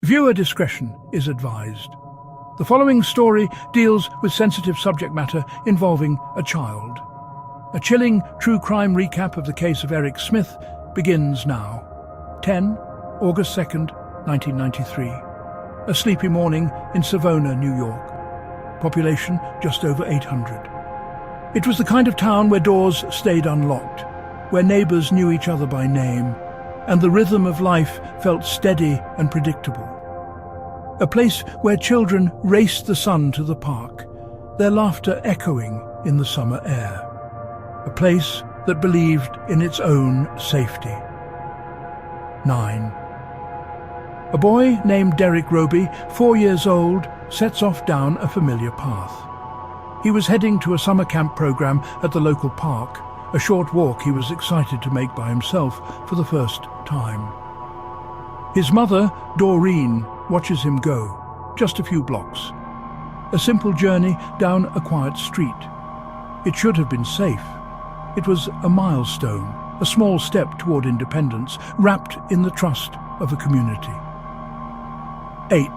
Viewer discretion is advised. The following story deals with sensitive subject matter involving a child. A chilling true crime recap of the case of Eric Smith begins now. 10 August 2nd, 1993. A sleepy morning in Savona, New York. Population just over 800. It was the kind of town where doors stayed unlocked, where neighbors knew each other by name, and the rhythm of life felt steady and predictable. A place where children raced the sun to the park, their laughter echoing in the summer air. A place that believed in its own safety. 9. A boy named Derek Roby, 4 years old, sets off down a familiar path. He was heading to a summer camp program at the local park, a short walk he was excited to make by himself for the first time. His mother, Doreen, watches him go, just a few blocks. A simple journey down a quiet street. It should have been safe. It was a milestone, a small step toward independence, wrapped in the trust of a community. 8.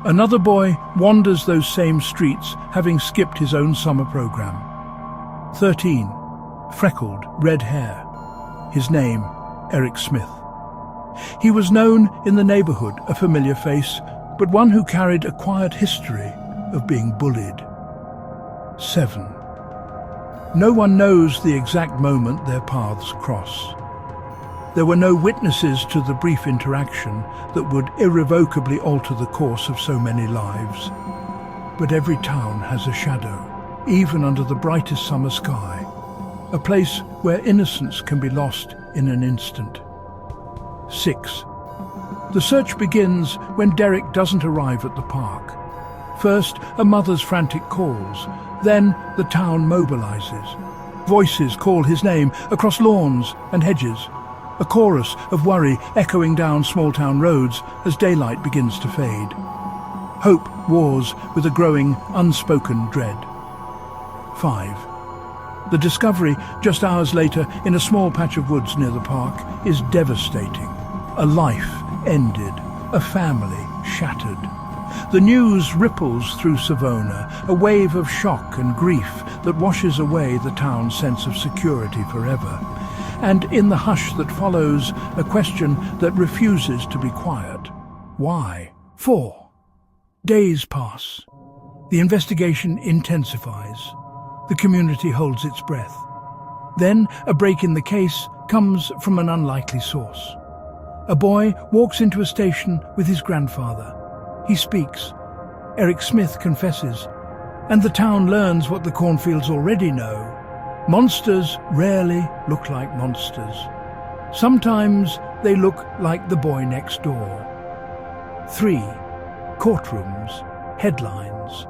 Another boy wanders those same streets, having skipped his own summer program. 13. Freckled, red hair. His name, Eric Smith. He was known in the neighborhood, a familiar face, but one who carried a quiet history of being bullied. 7. No one knows the exact moment their paths cross. There were no witnesses to the brief interaction that would irrevocably alter the course of so many lives. But every town has a shadow, even under the brightest summer sky, a place where innocence can be lost in an instant. 6. The search begins when Derek doesn't arrive at the park. First, a mother's frantic calls. Then, the town mobilizes. Voices call his name across lawns and hedges. A chorus of worry echoing down small-town roads as daylight begins to fade. Hope wars with a growing, unspoken dread. 5. The discovery, just hours later, in a small patch of woods near the park, is devastating. A life ended, a family shattered. The news ripples through Savona, a wave of shock and grief that washes away the town's sense of security forever. And in the hush that follows, a question that refuses to be quiet. Why? 4. Days pass. The investigation intensifies. The community holds its breath. Then a break in the case comes from an unlikely source. A boy walks into a station with his grandfather. He speaks. Eric Smith confesses. And the town learns what the cornfields already know. Monsters rarely look like monsters. Sometimes they look like the boy next door. 3. Courtrooms. Headlines.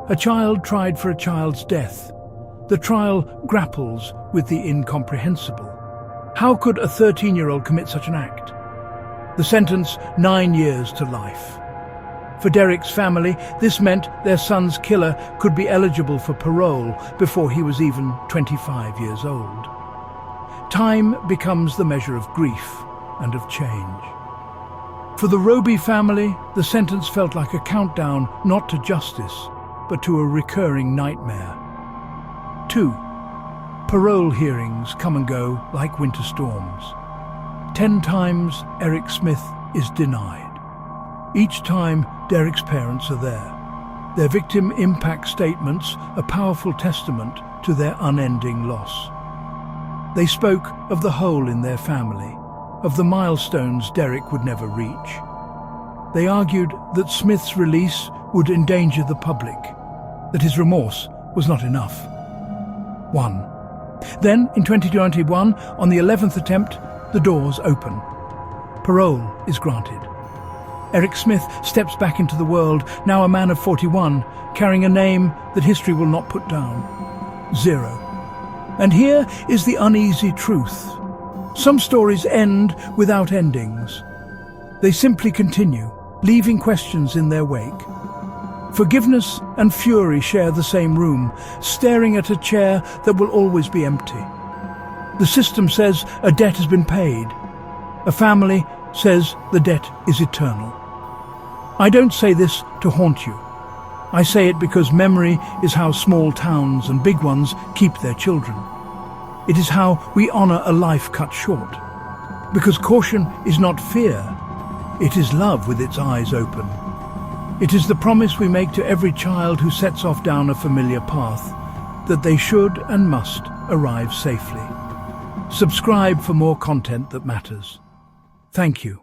A child tried for a child's death. The trial grapples with the incomprehensible. How could a 13-year-old commit such an act? The sentence, 9 years to life. For Derek's family, this meant their son's killer could be eligible for parole before he was even 25 years old. Time becomes the measure of grief and of change. For the Roby family, the sentence felt like a countdown not to justice, but to a recurring nightmare. 2. Parole hearings come and go like winter storms. 10 times Eric Smith is denied. Each time, Derek's parents are there. Their victim impact statements a powerful testament to their unending loss. They spoke of the hole in their family, of the milestones Derek would never reach. They argued that Smith's release would endanger the public, that his remorse was not enough. 1. Then, in 2021, on the 11th attempt, the doors open. Parole is granted. Eric Smith steps back into the world, now a man of 41, carrying a name that history will not put down. 0. And here is the uneasy truth. Some stories end without endings. They simply continue, leaving questions in their wake. Forgiveness and fury share the same room, staring at a chair that will always be empty. The system says a debt has been paid. A family says the debt is eternal. I don't say this to haunt you. I say it because memory is how small towns and big ones keep their children. It is how we honor a life cut short. Because caution is not fear, it is love with its eyes open. It is the promise we make to every child who sets off down a familiar path, that they should and must arrive safely. Subscribe for more content that matters. Thank you.